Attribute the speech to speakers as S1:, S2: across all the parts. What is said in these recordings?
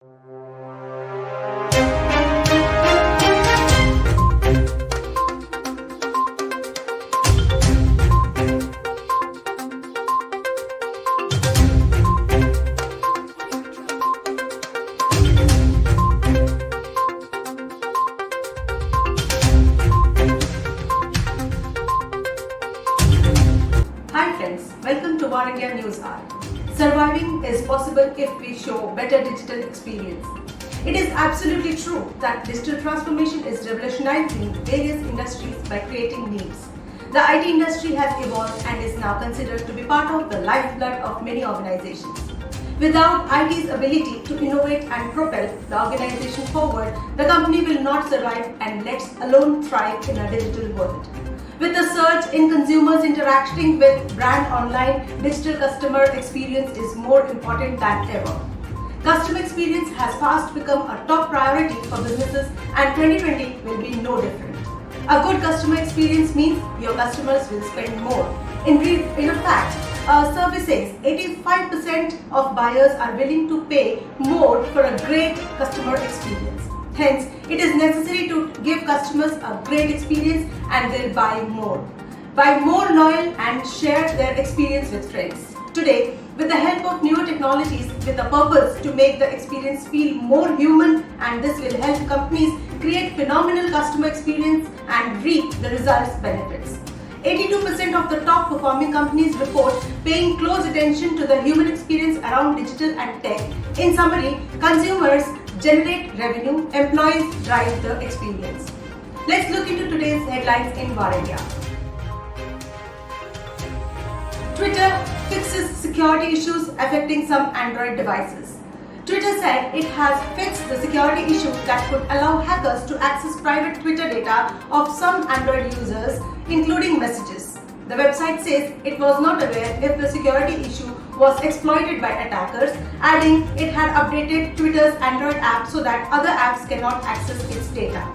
S1: Hi friends, welcome to War India News Hour. Surviving is possible if we show better digital experience. It is absolutely true that digital transformation is revolutionizing various industries by creating needs. The IT industry has evolved and is now considered to be part of the lifeblood of many organizations. Without IT's ability to innovate and propel the organization forward, the company will not survive and let alone thrive in a digital world. With the surge in consumers interacting with brand online, digital customer experience is more important than ever. Customer experience has fast become a top priority for businesses and 2020 will be no different. A good customer experience means your customers will spend more. In fact, a survey says 85% of buyers are willing to pay more for a great customer experience. Hence, it is necessary to give customers a great experience and they'll buy more. Buy more loyal and share their experience with friends. Today, with the help of newer technologies with a purpose to make the experience feel more human, and this will help companies create phenomenal customer experience and reap the results benefits. 82% of the top performing companies report paying close attention to the human experience around digital and tech. In summary, consumers generate revenue, employees drive the experience. Let's look into today's headlines in War India. Twitter fixes security issues affecting some Android devices. Twitter said it has fixed the security issue that could allow hackers to access private Twitter data of some Android users, including messages. The website says it was not aware if the security issue was exploited by attackers, adding it had updated Twitter's Android app so that other apps cannot access its data.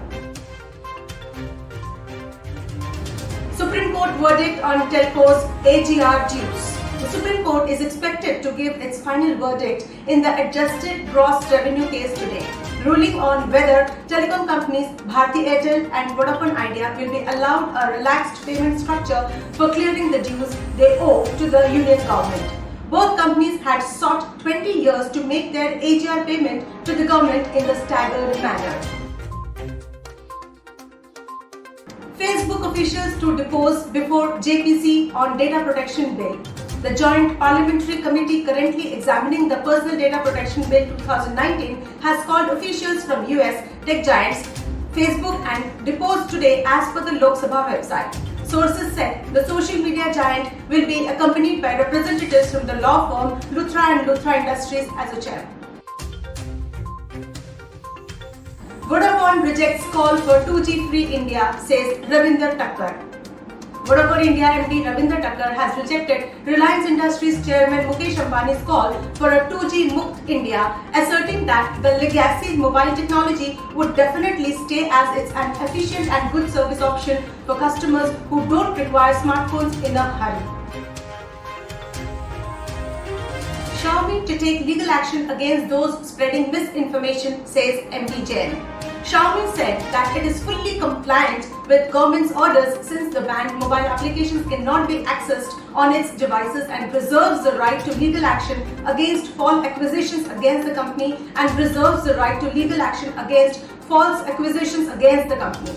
S1: Supreme Court verdict on telcos AGR dues. The Supreme Court is expected to give its final verdict in the adjusted gross revenue case today, ruling on whether telecom companies Bharti Airtel and Vodafone Idea will be allowed a relaxed payment structure for clearing the dues they owe to the union government. Both companies had sought 20 years to make their AGR payment to the government in the staggered manner. Facebook officials to depose before JPC on data protection bill. The Joint Parliamentary Committee currently examining the Personal Data Protection Bill 2019 has called officials from US tech giants Facebook and deposed today as per the Lok Sabha website. Sources said the social media giant will be accompanied by representatives from the law firm Luthra and Luthra Industries as a chair. Vodafone rejects call for 2G free India, says Ravinder Takkar. Vodafone India MD Ravinder Takkar has rejected Reliance Industries Chairman Mukesh Ambani's call for a 2G Mukt India, asserting that the legacy mobile technology would definitely stay as it's an efficient and good service option for customers who don't require smartphones in a hurry. Xiaomi to take legal action against those spreading misinformation, says MD Jain. Xiaomi said that it is fully compliant with government's orders since the banned mobile applications cannot be accessed on its devices and preserves the right to legal action against false accusations against the company and reserves the right to legal action against false accusations against the company.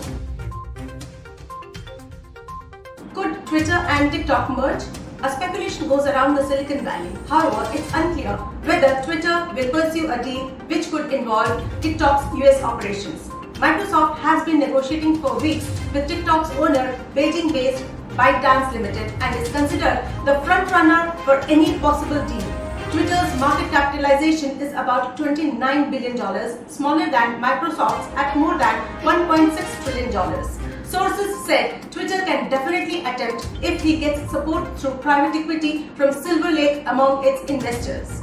S1: Could Twitter and TikTok merge? A speculation goes around the Silicon Valley. However, it's unclear whether Twitter will pursue a deal which could involve TikTok's US operations. Microsoft has been negotiating for weeks with TikTok's owner, Beijing-based ByteDance Limited, and is considered the frontrunner for any possible deal. Twitter's market capitalization is about $29 billion, smaller than Microsoft's at more than $1.6 trillion. Sources said Twitter can definitely attempt if he gets support through private equity from Silver Lake among its investors.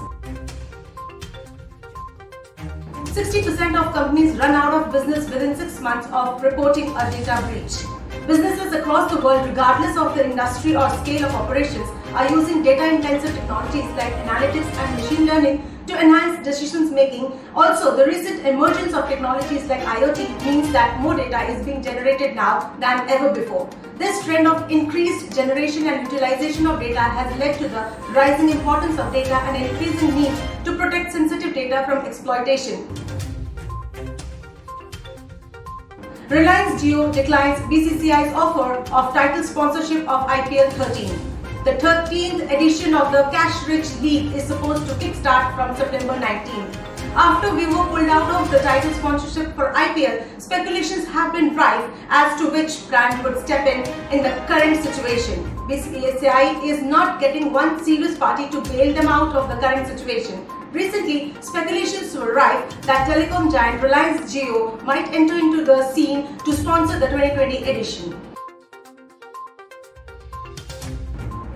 S1: 60% of companies run out of business within 6 months of reporting a data breach. Businesses across the world, regardless of their industry or scale of operations, are using data-intensive technologies like analytics and machine learning to to enhance decisions making. Also, the recent emergence of technologies like IoT means that more data is being generated now than ever before. This trend of increased generation and utilization of data has led to the rising importance of data and increasing need to protect sensitive data from exploitation. Reliance Jio declines BCCI's offer of title sponsorship of IPL 13. The 13th edition of the cash-rich league is supposed to kickstart from September 19th. After Vivo pulled out of the title sponsorship for IPL, speculations have been rife as to which brand would step in the current situation. BCCI is not getting one serious party to bail them out of the current situation. Recently, speculations were rife that telecom giant Reliance Jio might enter into the scene to sponsor the 2020 edition.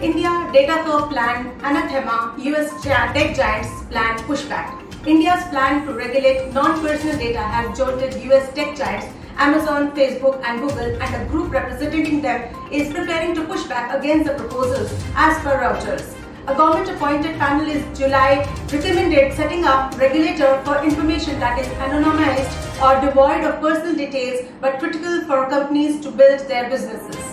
S1: India data curve plan anathema, US tech giants plan pushback. India's plan to regulate non-personal data has jolted US tech giants Amazon, Facebook and Google, and a group representing them is preparing to push back against the proposals as per Reuters. A government-appointed panel in July recommended setting up regulator for information that is anonymized or devoid of personal details but critical for companies to build their businesses.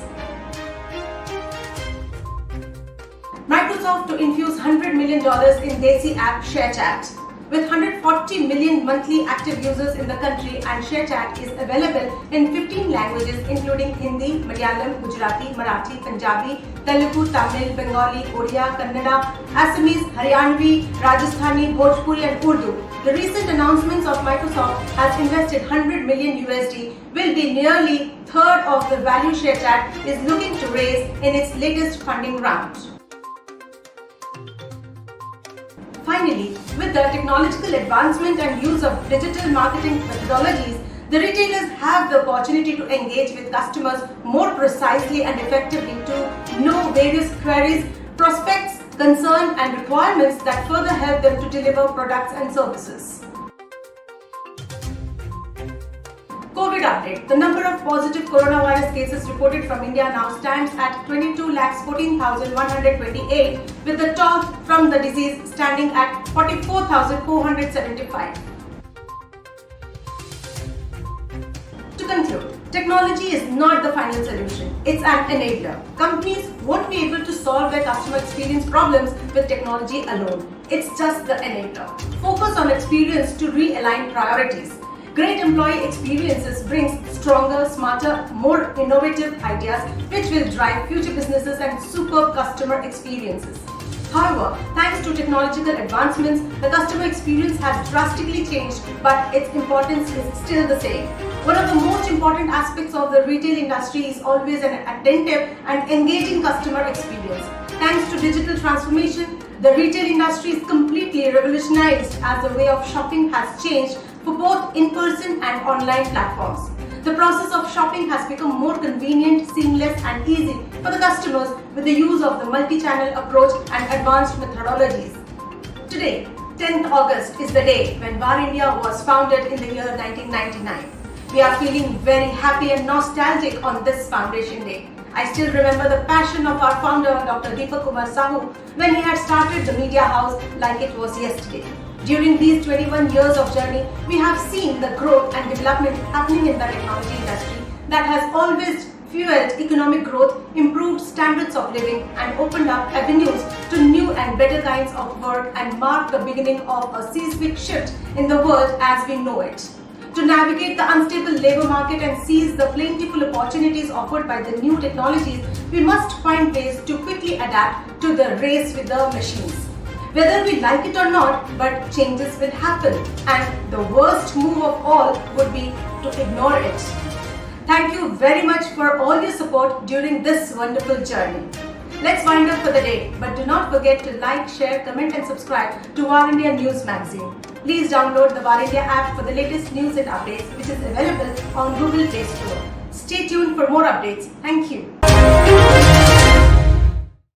S1: Microsoft to infuse $100 million in Desi app ShareChat. With 140 million monthly active users in the country, and ShareChat is available in 15 languages including Hindi, Malayalam, Gujarati, Marathi, Punjabi, Telugu, Tamil, Bengali, Odia, Kannada, Assamese, Haryanvi, Rajasthani, Bhojpuri and Urdu. The recent announcements of Microsoft has invested 100 million USD will be nearly third of the value ShareChat is looking to raise in its latest funding round. Finally, with the technological advancement and use of digital marketing methodologies, the retailers have the opportunity to engage with customers more precisely and effectively to know various queries, prospects, concerns and requirements that further help them to deliver products and services. COVID update. The number of positive coronavirus cases reported from India now stands at 22,14,128, with the top from the disease standing at 44,475. To conclude, technology is not the final solution. It's an enabler. Companies won't be able to solve their customer experience problems with technology alone. It's just the enabler. Focus on experience to realign priorities. Great employee experiences brings stronger, smarter, more innovative ideas which will drive future businesses and superb customer experiences. However, thanks to technological advancements, the customer experience has drastically changed, but its importance is still the same. One of the most important aspects of the retail industry is always an attentive and engaging customer experience. Thanks to digital transformation, the retail industry is completely revolutionized as the way of shopping has changed for both in-person and online platforms. The process of shopping has become more convenient, seamless and easy for the customers with the use of the multi-channel approach and advanced methodologies. Today, 10th August is the day when VAR India was founded in the year 1999. We are feeling very happy and nostalgic on this foundation day. I still remember the passion of our founder, Dr. Deepak Kumar Sahu, when he had started the media house like it was yesterday. During these 21 years of journey, we have seen the growth and development happening in the technology industry that has always fueled economic growth, improved standards of living and opened up avenues to new and better kinds of work and marked the beginning of a seismic shift in the world as we know it. To navigate the unstable labor market and seize the plentiful opportunities offered by the new technologies, we must find ways to quickly adapt to the race with the machines. Whether we like it or not, but changes will happen, and the worst move of all would be to ignore it. Thank you very much for all your support during this wonderful journey. Let's wind up for the day, but do not forget to like, share, comment and subscribe to VAR India News Magazine. Please download the VAR India app for the latest news and updates, which is available on Google Play Store. Stay tuned for more updates. Thank you.